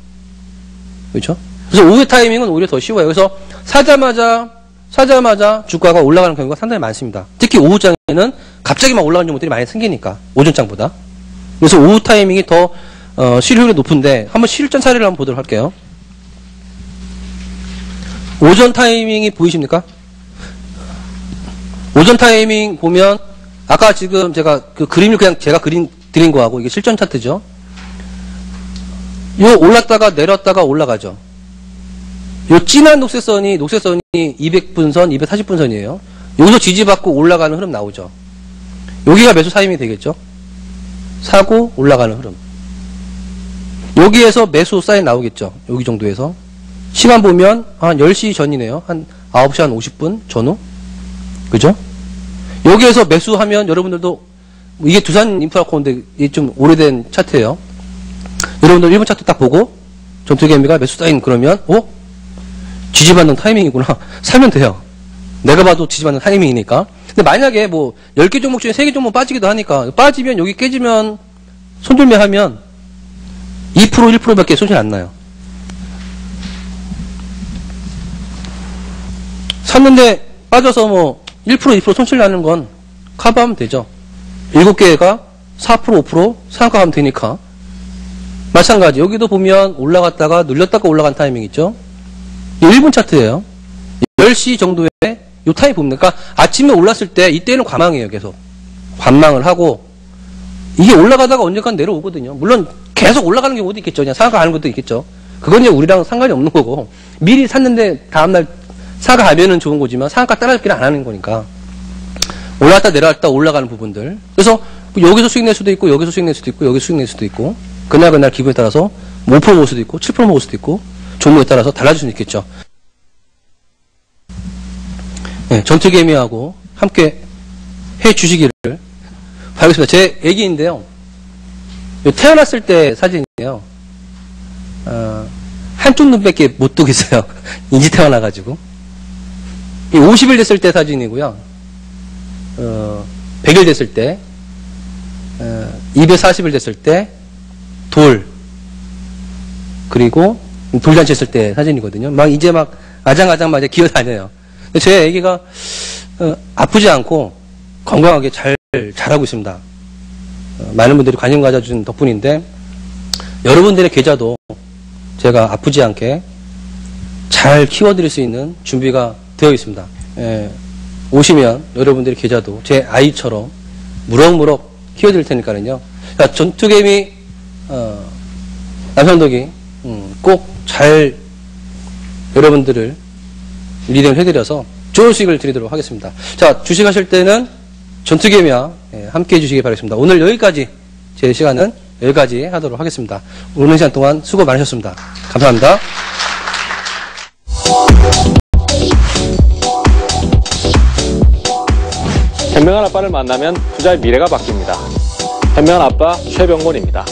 그렇죠? 그래서 오후 타이밍은 오히려 더 쉬워요. 그래서 사자마자 주가가 올라가는 경우가 상당히 많습니다. 특히 오후장에는 갑자기 막 올라가는 종목들이 많이 생기니까 오전장보다. 그래서 오후 타이밍이 더 실효율이 높은데 한번 실전 사례를 한번 보도록 할게요. 오전 타이밍이 보이십니까? 오전 타이밍 보면 아까 지금 제가 그 그림을 그냥 제가 드린 거하고 이게 실전 차트죠. 요 올랐다가 내렸다가 올라가죠. 요 진한 녹색선이 200분선, 240분선이에요. 여기서 지지받고 올라가는 흐름 나오죠. 여기가 매수 타이밍이 되겠죠. 사고 올라가는 흐름. 여기에서 매수 사인 나오겠죠. 여기 정도에서. 시간 보면 한 10시 전이네요. 한 9시 한 50분 전후. 그죠? 여기에서 매수하면 여러분들도 이게 두산 인프라코인데 이게 좀 오래된 차트예요. 여러분들 1분 차트 딱 보고 전투개미가 매수 사인 그러면 지지받는 타이밍이구나. 사면 돼요. 내가 봐도 지지받는 타이밍이니까. 근데 만약에 뭐 10개 종목 중에 3개 종목 빠지기도 하니까 빠지면 여기 깨지면 손절매하면 2% 1%밖에 손실 안 나요. 샀는데 빠져서 뭐 1% 2% 손실 나는 건 커버하면 되죠. 7개가 4% 5% 상한가하면 되니까. 마찬가지 여기도 보면 올라갔다가 눌렸다가 올라간 타이밍 있죠. 1분 차트예요. 10시 정도에 요 타입 봅니다. 그러니까 아침에 올랐을 때 이때는 관망이에요. 계속 관망을 하고 이게 올라가다가 언젠간 내려오거든요. 물론 계속 올라가는 경우도 있겠죠. 그냥 상한가 가는 것도 있겠죠. 그건 이제 우리랑 상관이 없는 거고 미리 샀는데 다음날 사가 가면은 좋은 거지만 상한가 따라잡기를 안 하는 거니까 올라갔다 내려갔다 올라가는 부분들. 그래서 여기서 수익 낼 수도 있고, 여기서 수익 낼 수도 있고, 여기서 수익 낼 수도 있고, 그날 기분에 따라서 5% 먹을 수도 있고, 7% 먹을 수도 있고, 종목에 따라서 달라질 수는 있겠죠. 네, 전투개미하고 함께 해 주시기를 바라겠습니다. 제 애기인데요. 태어났을 때 사진이에요. 한쪽 눈밖에 못 뜨고 있어요. 인지 태어나가지고. 50일 됐을 때 사진이고요. 100일 됐을 때, 240일 됐을 때, 그리고 돌잔치 했을 때 사진이거든요. 이제 아장아장 막 기어 다녀요. 제 애기가, 아프지 않고 건강하게 잘하고 있습니다. 많은 분들이 관심 가져주신 덕분인데, 여러분들의 계좌도 제가 아프지 않게 잘 키워드릴 수 있는 준비가 되어 있습니다. 오시면 여러분들의 계좌도 제 아이처럼 무럭무럭 키워드릴 테니까요. 전투개미, 남편덕이, 꼭 잘 여러분들을 리딩을 해드려서 좋은 수익을 드리도록 하겠습니다. 자, 주식하실 때는 전투개미와 함께 해주시기 바라겠습니다. 오늘 여기까지 제 시간은 여기까지 하도록 하겠습니다. 오늘 시간 동안 수고 많으셨습니다. 감사합니다. 현명한 아빠를 만나면 투자의 미래가 바뀝니다. 현명한 아빠 최병곤입니다.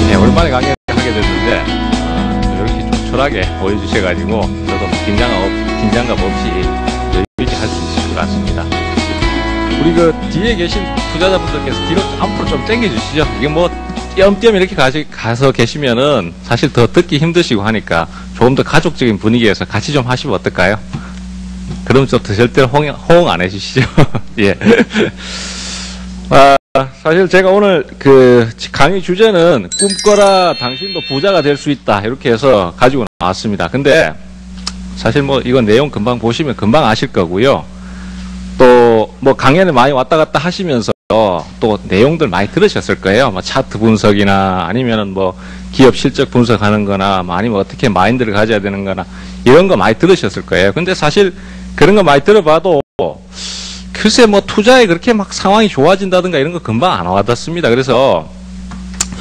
네, 오랜만에 강의를 하게 됐는데 이렇게 조촐하게 보여주셔가지고 저도 긴장감 없이 여유있게 할 수 있을 것 같습니다. 우리 뒤에 계신 투자자분들께서 뒤로 앞으로 좀 당겨주시죠. 이게 띄엄띄엄 이렇게 가서 계시면은 사실 더 듣기 힘드시고 하니까 조금 더 가족적인 분위기에서 같이 좀 하시면 어떨까요? 그럼 좀 절대로 호응 안 해주시죠. 예. 사실 제가 오늘 강의 주제는 꿈꿔라 당신도 부자가 될 수 있다 이렇게 해서 가지고 나왔습니다. 근데 사실 이건 내용 금방 보시면 금방 아실 거고요. 또 강연에 많이 왔다 갔다 하시면서 또 내용들 많이 들으셨을 거예요. 차트 분석이나 아니면은 기업 실적 분석하는 거나 아니면 어떻게 마인드를 가져야 되는 거나 이런 거 많이 들으셨을 거예요. 근데 사실 그런 거 많이 들어봐도 글쎄 투자에 그렇게 상황이 좋아진다든가 이런 거 금방 안 와닿습니다. 그래서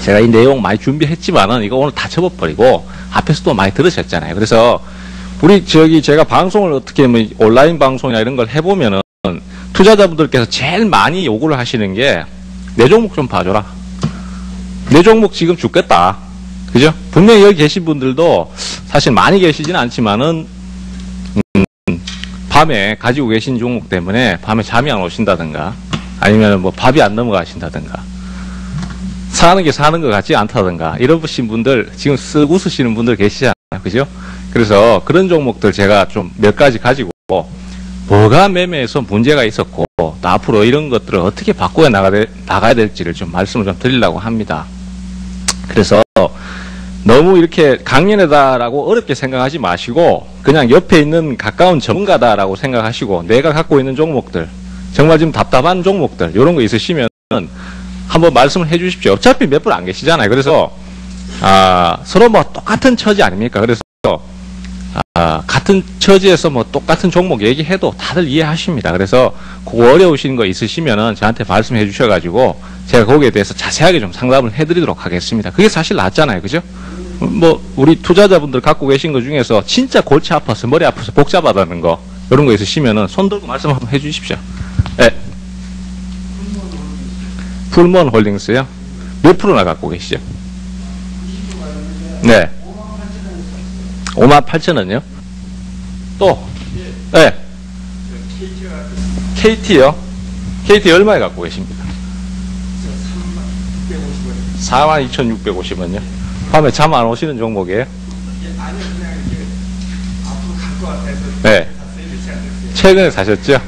제가 이 내용 많이 준비했지만은 이거 오늘 다 접어버리고 앞에서 또 많이 들으셨잖아요. 그래서 우리 제가 방송을 어떻게 온라인 방송이나 이런 걸 해보면은 투자자분들께서 제일 많이 요구를 하시는 게 내 종목 좀 봐줘라. 내 종목 지금 죽겠다. 그죠? 분명히 여기 계신 분들도 사실 많이 계시지는 않지만은 밤에 가지고 계신 종목 때문에 밤에 잠이 안 오신다든가 아니면 밥이 안 넘어가신다든가 사는 게 사는 것 같지 않다든가 이러신 분들 지금 쓱 웃으시는 분들 계시잖아요. 그죠? 그래서 그런 종목들 제가 좀 몇 가지 가지고 뭐가 매매에서 문제가 있었고 또 앞으로 이런 것들을 어떻게 바꿔 나가야 될지를 좀 말씀을 좀 드리려고 합니다. 그래서 너무 이렇게 강연이다라고 어렵게 생각하지 마시고 그냥 옆에 있는 가까운 전문가다라고 생각하시고 내가 갖고 있는 종목들 정말 지금 답답한 종목들 이런 거 있으시면 한번 말씀을 해 주십시오. 어차피 몇 분 안 계시잖아요. 그래서 서로 똑같은 처지 아닙니까? 그래서 같은 처지에서 똑같은 종목 얘기해도 다들 이해하십니다. 그래서 그거 어려우신 거 있으시면은 저한테 말씀해 주셔가지고 제가 거기에 대해서 자세하게 좀 상담을 해드리도록 하겠습니다. 그게 사실 낫잖아요. 그죠? 우리 투자자분들 갖고 계신 것 중에서 진짜 골치 아파서 머리 아파서 복잡하다는 거 이런 거 있으시면은 손 들고 말씀 한번 해 주십시오. 네. 풀먼 홀딩스요? 몇 프로나 갖고 계시죠? 네. 58,000원이요? 또? 네. KT요? KT 얼마에 갖고 계십니까? 42,650원이요? 밤에 잠 안 오시는 종목이에요? 네. 최근에 사셨죠?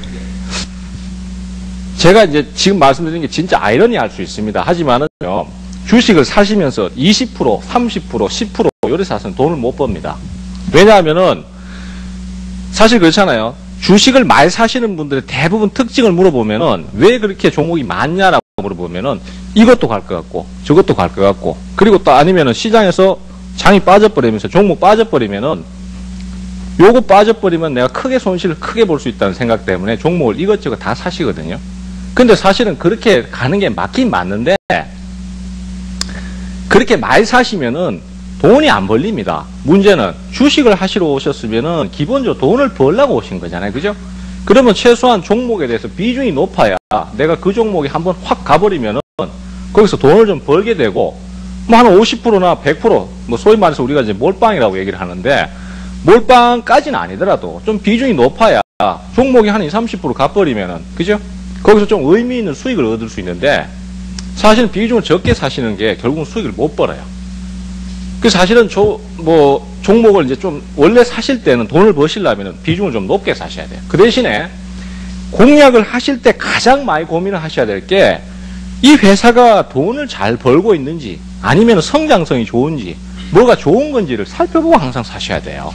제가 이제 지금 말씀드린 게 진짜 아이러니할 수 있습니다. 하지만은요, 주식을 사시면서 20%, 30%, 10% 요리 사서는 돈을 못 법니다. 왜냐하면은 사실 그렇잖아요. 주식을 많이 사시는 분들의 대부분 특징을 물어보면은 왜 그렇게 종목이 많냐라고 물어보면은 이것도 갈 것 같고 저것도 갈 것 같고, 그리고 또 아니면은 시장에서 장이 빠져버리면서 종목 빠져버리면은 요거 빠져버리면 내가 크게 손실을 크게 볼 수 있다는 생각 때문에 종목을 이것저것 다 사시거든요. 근데 사실은 그렇게 가는 게 맞긴 맞는데, 그렇게 많이 사시면은 돈이 안 벌립니다. 문제는 주식을 하시러 오셨으면은 기본적으로 돈을 벌려고 오신 거잖아요. 그죠? 그러면 최소한 종목에 대해서 비중이 높아야 내가 그 종목에 한번 확 가버리면은 거기서 돈을 좀 벌게 되고, 뭐 한 50%나 100%, 뭐 소위 말해서 우리가 이제 몰빵이라고 얘기를 하는데, 몰빵까지는 아니더라도 좀 비중이 높아야 종목이 한 20, 30% 가버리면은, 그죠? 거기서 좀 의미 있는 수익을 얻을 수 있는데, 사실은 비중을 적게 사시는 게 결국은 수익을 못 벌어요. 그 사실은 종목을 이제 좀 원래 사실 때는 돈을 버시려면 비중을 좀 높게 사셔야 돼요. 그 대신에 공략을 하실 때 가장 많이 고민을 하셔야 될 게, 이 회사가 돈을 잘 벌고 있는지 아니면 성장성이 좋은지 뭐가 좋은 건지를 살펴보고 항상 사셔야 돼요.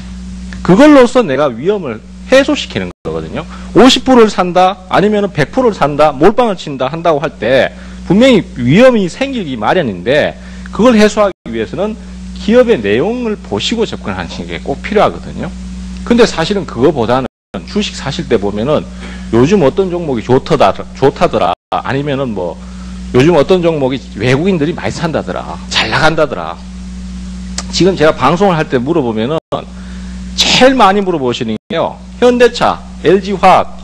그걸로써 내가 위험을 해소시키는 거거든요. 50%를 산다 아니면 100%를 산다, 몰빵을 친다 한다고 할 때 분명히 위험이 생기기 마련인데, 그걸 해소하기 위해서는 기업의 내용을 보시고 접근하시는 게 꼭 필요하거든요. 근데 사실은 그거보다는 주식 사실 때 보면은 요즘 어떤 종목이 좋다더라, 아니면은 뭐 요즘 어떤 종목이 외국인들이 많이 산다더라, 잘 나간다더라. 지금 제가 방송을 할 때 물어보면은 제일 많이 물어보시는 게요, 현대차, LG화학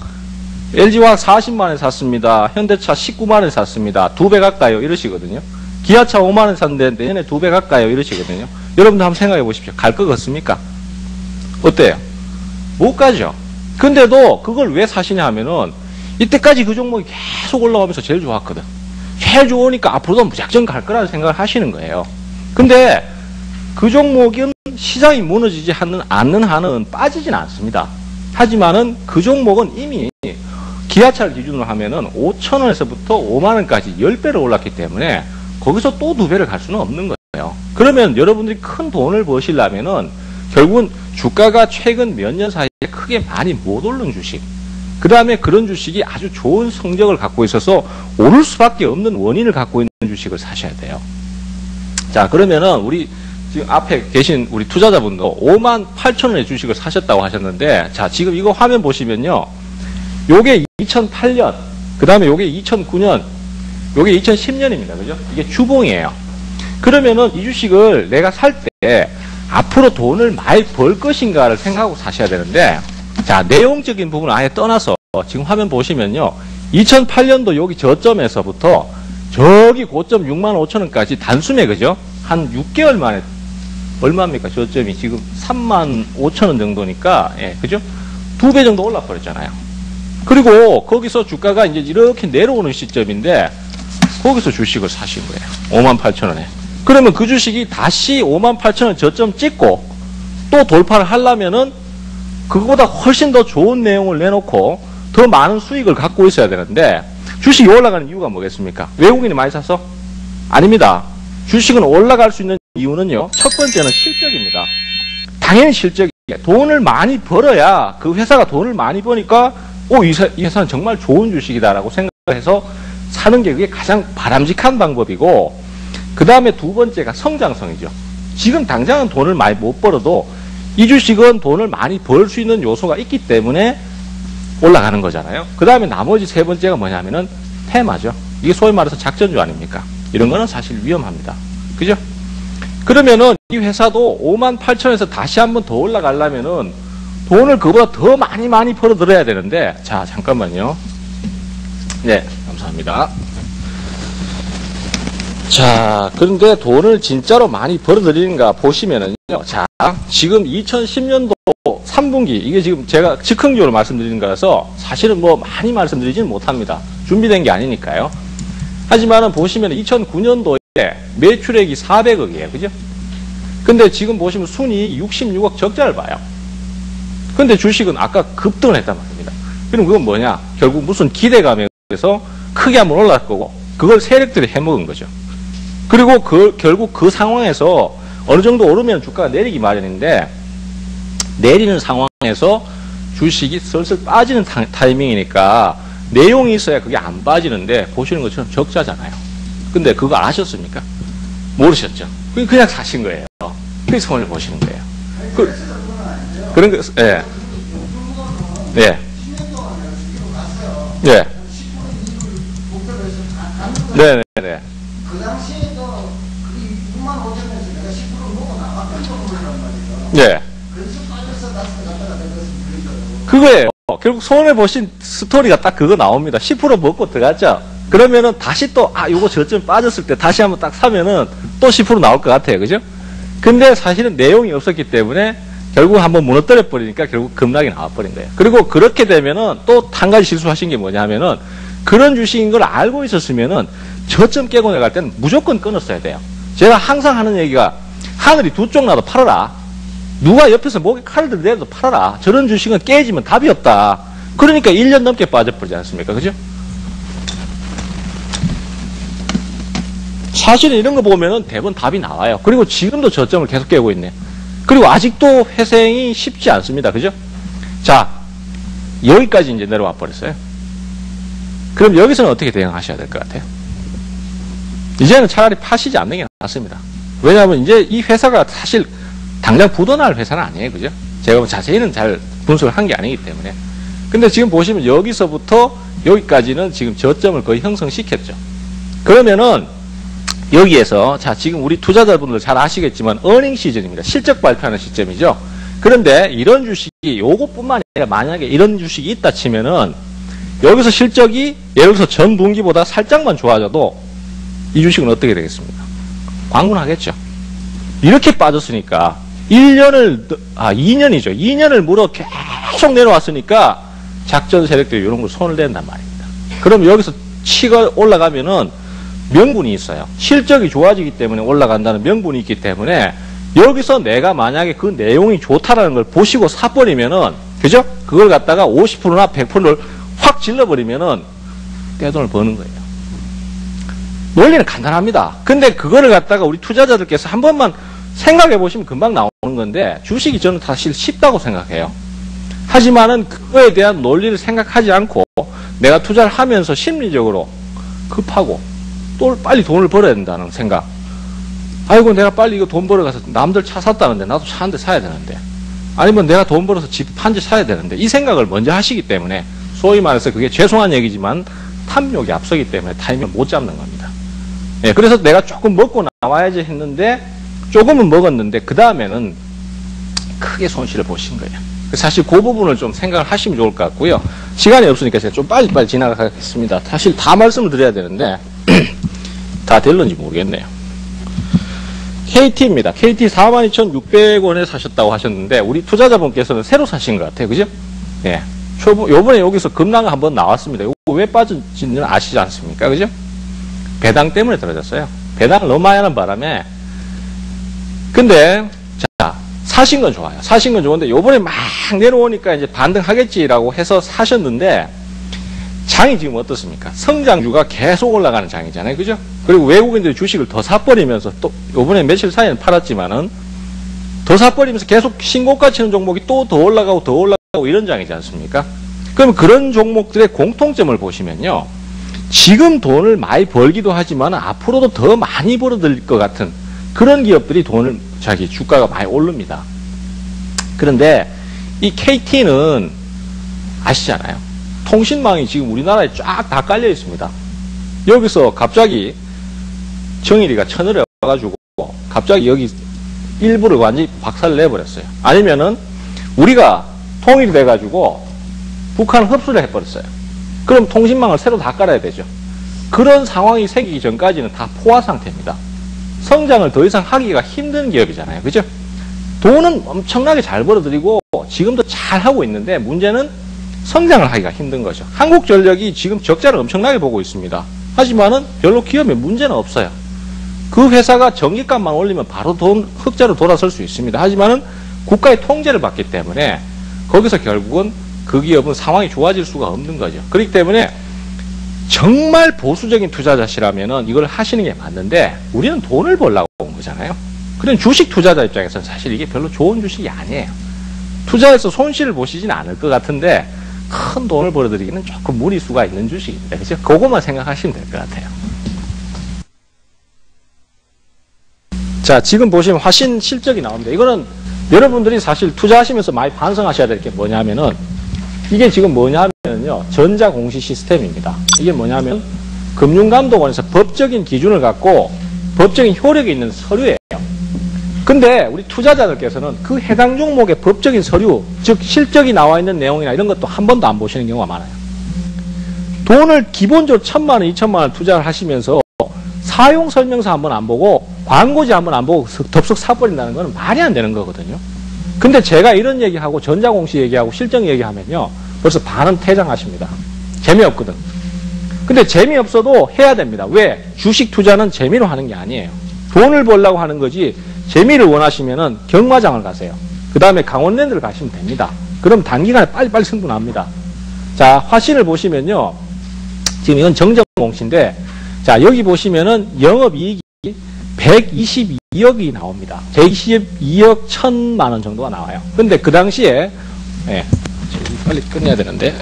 40만원에 샀습니다. 현대차 19만원에 샀습니다. 2배 가까이요, 이러시거든요. 기아차 5만원 샀는데 내년에 2배 가까이요, 이러시거든요. 여러분들 한번 생각해 보십시오. 갈 것 같습니까? 어때요? 못 가죠. 근데도 그걸 왜 사시냐 하면은 이때까지 그 종목이 계속 올라가면서 제일 좋았거든. 제일 좋으니까 앞으로도 무작정 갈 거라는 생각을 하시는 거예요. 근데 그 종목은 시장이 무너지지 않는 한은 빠지진 않습니다. 하지만은 그 종목은 이미 기아차를 기준으로 하면은 5,000원에서부터 5만원까지 10배를 올랐기 때문에 거기서 또 2배를 갈 수는 없는 거예요. 그러면 여러분들이 큰 돈을 버시려면은 결국은 주가가 최근 몇 년 사이에 크게 많이 못 오른 주식, 그 다음에 그런 주식이 아주 좋은 성적을 갖고 있어서 오를 수밖에 없는 원인을 갖고 있는 주식을 사셔야 돼요. 자, 그러면은 우리 지금 앞에 계신 우리 투자자분도 58,000원의 주식을 사셨다고 하셨는데, 자, 지금 이거 화면 보시면요, 요게 2008년, 그 다음에 요게 2009년, 요게 2010년입니다. 그죠? 이게 주봉이에요. 그러면은 이 주식을 내가 살 때 앞으로 돈을 많이 벌 것인가를 생각하고 사셔야 되는데, 자, 내용적인 부분을 아예 떠나서 지금 화면 보시면요, 2008년도 여기 저점에서부터 저기 고점 65,000원까지 단숨에, 그죠? 한 6개월 만에 얼마입니까? 저점이 지금 35,000원 정도니까, 예, 그죠? 2배 정도 올라버렸잖아요. 그리고 거기서 주가가 이제 이렇게 내려오는 시점인데, 거기서 주식을 사신 거예요. 58,000원에. 그러면 그 주식이 다시 58,000원 저점 찍고 또 돌파를 하려면은 그거보다 훨씬 더 좋은 내용을 내놓고 더 많은 수익을 갖고 있어야 되는데, 주식이 올라가는 이유가 뭐겠습니까? 외국인이 많이 사서? 아닙니다. 주식은 올라갈 수 있는 이유는요, 첫 번째는 실적입니다. 당연히 실적이에요. 돈을 많이 벌어야, 그 회사가 돈을 많이 버니까 이 회사는 정말 좋은 주식이다라고 생각해서 사는 게 그게 가장 바람직한 방법이고, 그 다음에 두 번째가 성장성이죠. 지금 당장은 돈을 많이 못 벌어도 이 주식은 돈을 많이 벌 수 있는 요소가 있기 때문에 올라가는 거잖아요. 그 다음에 나머지 세 번째가 뭐냐면은 테마죠. 이게 소위 말해서 작전주 아닙니까? 이런 거는 사실 위험합니다. 그죠? 그러면은 이 회사도 58,000원에서 다시 한번 더 올라가려면은 돈을 그보다 더 많이 벌어들여야 되는데, 자, 잠깐만요. 네, 감사합니다. 자, 그런데 돈을 진짜로 많이 벌어들이는가 보시면은요, 자, 지금 2010년도 3분기, 이게 지금 제가 즉흥적으로 말씀드리는 거라서 사실은 뭐 많이 말씀드리지는 못합니다. 준비된 게 아니니까요. 하지만은 보시면 2009년도에 매출액이 400억이에요. 그죠? 근데 지금 보시면 순이 66억 적자를 봐요. 근데 주식은 아까 급등을 했단 말입니다. 그럼 그건 뭐냐? 결국 무슨 기대감에 의해서 크게 한번 올라갈 거고, 그걸 세력들이 해먹은 거죠. 그리고 결국 그 상황에서 어느 정도 오르면 주가가 내리기 마련인데, 내리는 상황에서 주식이 슬슬 빠지는 타이밍이니까 내용이 있어야 그게 안 빠지는데, 보시는 것처럼 적자잖아요. 근데 그거 아셨습니까? 모르셨죠? 그냥 사신 거예요. 그게 손해를 보시는 거예요. 그런 거, 예. 예. 예. 네네네. 그 당시에도 6만 5천에서 내가 10% 먹고 나갔던 돈이란 말이에요. 예. 그래서 빠져서 다시 갔다가 내가 그랬거든요. 그거예요. 결국 손해보신 스토리가 딱 그거 나옵니다. 10% 먹고 들어갔죠? 그러면은 다시 또, 요거 저점 빠졌을 때 다시 한번 딱 사면은 또 10% 나올 것 같아요. 그죠? 근데 사실은 내용이 없었기 때문에 결국 한번 무너뜨려 버리니까 결국 급락이 나와버린 거예요. 그리고 그렇게 되면은 또 한 가지 실수하신 게 뭐냐면은 그런 주식인 걸 알고 있었으면은 저점 깨고 나갈 때는 무조건 끊었어야 돼요. 제가 항상 하는 얘기가 하늘이 두 쪽 나도 팔아라. 누가 옆에서 목에 칼을 들대도 팔아라. 저런 주식은 깨지면 답이 없다. 그러니까 1년 넘게 빠져버리지 않습니까? 그죠? 사실은 이런 거 보면은 대부분 답이 나와요. 그리고 지금도 저점을 계속 깨고 있네. 그리고 아직도 회생이 쉽지 않습니다. 그죠? 자, 여기까지 이제 내려와 버렸어요. 그럼 여기서는 어떻게 대응하셔야 될 것 같아요? 이제는 차라리 파시지 않는 게 낫습니다. 왜냐하면 이제 이 회사가 사실 당장 부도날 회사는 아니에요. 그죠? 제가 뭐 자세히는 잘 분석을 한 게 아니기 때문에. 근데 지금 보시면 여기서부터 여기까지는 지금 저점을 거의 형성시켰죠. 그러면은 여기에서 자 지금 우리 투자자분들 잘 아시겠지만 어닝 시즌입니다. 실적 발표하는 시점이죠. 그런데 이런 주식이 요것뿐만 아니라 만약에 이런 주식이 있다 치면은 여기서 실적이 예를 들어서 전 분기보다 살짝만 좋아져도 이 주식은 어떻게 되겠습니까? 광분하겠죠. 이렇게 빠졌으니까 2년이죠. 2년을 물어 계속 내려왔으니까 작전 세력들이 이런 걸 손을 댄단 말입니다. 그럼 여기서 치가 올라가면은 명분이 있어요. 실적이 좋아지기 때문에 올라간다는 명분이 있기 때문에 여기서 내가 만약에 그 내용이 좋다라는 걸 보시고 사버리면은, 그죠? 그걸 갖다가 50%나 100%를 확 질러버리면은 떼돈을 버는 거예요. 논리는 간단합니다. 근데 그거를 갖다가 우리 투자자들께서 한 번만 생각해 보시면 금방 나오는 건데, 주식이 저는 사실 쉽다고 생각해요. 하지만은 그거에 대한 논리를 생각하지 않고 내가 투자를 하면서 심리적으로 급하고 또 빨리 돈을 벌어야 된다는 생각. 아이고 내가 빨리 이거 돈 벌어가서 남들 차 샀다는데 나도 차 한 대 사야 되는데, 아니면 내가 돈 벌어서 집 한 집 사야 되는데, 이 생각을 먼저 하시기 때문에 소위 말해서 그게 죄송한 얘기지만 탐욕이 앞서기 때문에 타이밍을 못 잡는 겁니다. 예, 그래서 내가 조금 먹고 나와야지 했는데 조금은 먹었는데 그 다음에는 크게 손실을 보신 거예요. 사실 그 부분을 좀 생각을 하시면 좋을 것 같고요. 시간이 없으니까 제가 좀 빨리빨리 지나가겠습니다. 사실 다 말씀을 드려야 되는데 다 될런지 모르겠네요. KT입니다. KT 42,600원에 사셨다고 하셨는데 우리 투자자분께서는 새로 사신 것 같아요. 그죠? 예. 요번에 여기서 급락이 한번 나왔습니다. 이거 왜 빠진지는 아시지 않습니까? 그죠? 배당 때문에 떨어졌어요. 배당을 너무 많이 하는 바람에. 근데 자, 사신 건 좋아요. 사신 건 좋은데 요번에 막 내려오니까 이제 반등하겠지라고 해서 사셨는데 장이 지금 어떻습니까? 성장주가 계속 올라가는 장이잖아요. 그죠? 그리고 외국인들이 주식을 더 사버리면서 또 요번에 며칠 사이에는 팔았지만은 더 사버리면서 계속 신고가 치는 종목이 또 더 올라가고 더 올라가고 이런 장이지 않습니까? 그럼 그런 종목들의 공통점을 보시면요. 지금 돈을 많이 벌기도 하지만 앞으로도 더 많이 벌어들일 것 같은 그런 기업들이 돈을 자기 주가가 많이 오릅니다. 그런데 이 KT는 아시잖아요. 통신망이 지금 우리나라에 쫙 다 깔려 있습니다. 여기서 갑자기 정일이가 쳐내려 와가지고 갑자기 여기 일부를 완전히 박살을 내버렸어요. 아니면은 우리가 통일이 돼가지고 북한을 흡수를 해버렸어요. 그럼 통신망을 새로 다 깔아야 되죠. 그런 상황이 생기기 전까지는 다 포화 상태입니다. 성장을 더 이상 하기가 힘든 기업이잖아요. 그죠? 돈은 엄청나게 잘 벌어들이고 지금도 잘 하고 있는데 문제는 성장을 하기가 힘든 거죠. 한국전력이 지금 적자를 엄청나게 보고 있습니다. 하지만은 별로 기업에 문제는 없어요. 그 회사가 전기값만 올리면 바로 흑자로 돌아설 수 있습니다. 하지만은 국가의 통제를 받기 때문에 거기서 결국은 그 기업은 상황이 좋아질 수가 없는 거죠. 그렇기 때문에 정말 보수적인 투자자시라면은 이걸 하시는 게 맞는데 우리는 돈을 벌려고 온 거잖아요. 그런 주식 투자자 입장에서는 사실 이게 별로 좋은 주식이 아니에요. 투자해서 손실을 보시진 않을 것 같은데 큰 돈을 벌어들이기는 조금 무리수가 있는 주식입니다. 그죠? 그것만 생각하시면 될 것 같아요. 자, 지금 보시면 화신 실적이 나옵니다. 이거는 여러분들이 사실 투자하시면서 많이 반성하셔야 될 게 뭐냐면은 이게 지금 뭐냐면요. 전자공시 시스템입니다. 이게 뭐냐면 금융감독원에서 법적인 기준을 갖고 법적인 효력이 있는 서류예요. 근데 우리 투자자들께서는 그 해당 종목의 법적인 서류, 즉 실적이 나와 있는 내용이나 이런 것도 한 번도 안 보시는 경우가 많아요. 돈을 기본적으로 1,000만 원, 2,000만 원 투자를 하시면서 사용 설명서 한번 안 보고 광고지 한번 안 보고 덥석 사버린다는 건 말이 안 되는 거거든요. 근데 제가 이런 얘기하고 전자공시 얘기하고 실적 얘기하면요. 벌써 반은 퇴장하십니다. 재미없거든. 근데 재미없어도 해야 됩니다. 왜? 주식 투자는 재미로 하는 게 아니에요. 돈을 벌려고 하는 거지 재미를 원하시면은 경마장을 가세요. 그 다음에 강원랜드를 가시면 됩니다. 그럼 단기간에 빨리빨리 승부납니다. 자, 화신을 보시면요. 지금 이건 정정공시인데 자, 여기 보시면은 영업이익이 122억이 나옵니다. 122억 1,000만 원 정도가 나와요. 근데 그 당시에, 예, 빨리 끝내야 되는데.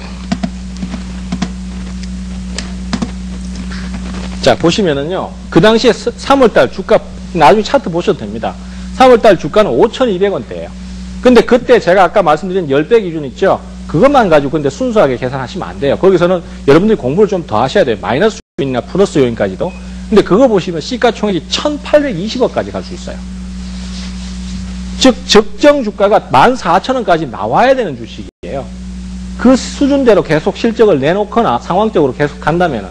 자, 보시면은요. 그 당시에 3월달 주가, 나중에 차트 보셔도 됩니다. 3월달 주가는 5,200원대예요. 근데 그때 제가 아까 말씀드린 10배 기준 있죠? 그것만 가지고 근데 순수하게 계산하시면 안 돼요. 거기서는 여러분들이 공부를 좀 더 하셔야 돼요. 마이너스 요인이나 플러스 요인까지도. 근데 그거 보시면 시가총액이 1,820억까지 갈 수 있어요. 즉 적정 주가가 14,000원까지 나와야 되는 주식이에요. 그 수준대로 계속 실적을 내놓거나 상황적으로 계속 간다면은,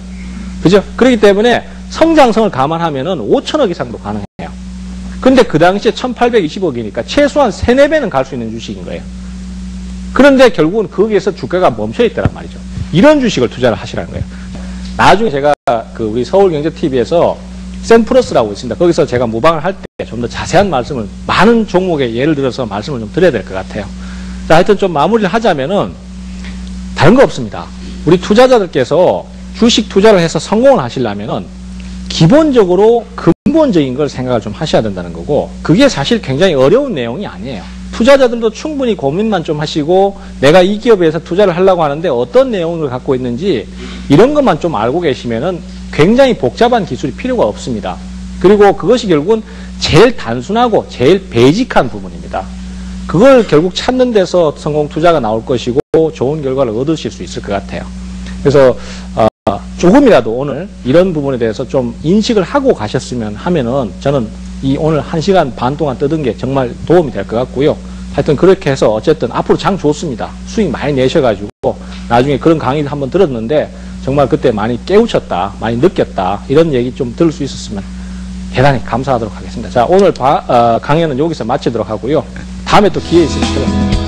그죠? 그렇기 때문에 성장성을 감안하면은 5,000억 이상도 가능해요. 근데 그 당시에 1,820억이니까 최소한 3, 4배는 갈 수 있는 주식인 거예요. 그런데 결국은 거기에서 주가가 멈춰 있더란 말이죠. 이런 주식을 투자를 하시라는 거예요. 나중에 제가 그 우리 서울경제TV에서 센플러스라고 있습니다. 거기서 제가 모방을 할 때 좀 더 자세한 말씀을 많은 종목에 예를 들어서 말씀을 좀 드려야 될 것 같아요. 자, 하여튼 좀 마무리를 하자면은 다른 거 없습니다. 우리 투자자들께서 주식 투자를 해서 성공을 하시려면은 기본적으로 근본적인 걸 생각을 좀 하셔야 된다는 거고, 그게 사실 굉장히 어려운 내용이 아니에요. 투자자들도 충분히 고민만 좀 하시고 내가 이 기업에서 투자를 하려고 하는데 어떤 내용을 갖고 있는지 이런 것만 좀 알고 계시면은 굉장히 복잡한 기술이 필요가 없습니다. 그리고 그것이 결국은 제일 단순하고 제일 베이직한 부분입니다. 그걸 결국 찾는 데서 성공 투자가 나올 것이고 좋은 결과를 얻으실 수 있을 것 같아요. 그래서 조금이라도 오늘 이런 부분에 대해서 좀 인식을 하고 가셨으면 하면은 저는 이 오늘 1시간 반 동안 떠든 게 정말 도움이 될 것 같고요. 하여튼 그렇게 해서 어쨌든 앞으로 장 좋습니다. 수익 많이 내셔가지고 나중에 그런 강의를 한번 들었는데 정말 그때 많이 깨우쳤다, 많이 느꼈다, 이런 얘기 좀 들을 수 있었으면 대단히 감사하도록 하겠습니다. 자, 오늘 강의는 여기서 마치도록 하고요. 다음에 또 기회 있으시면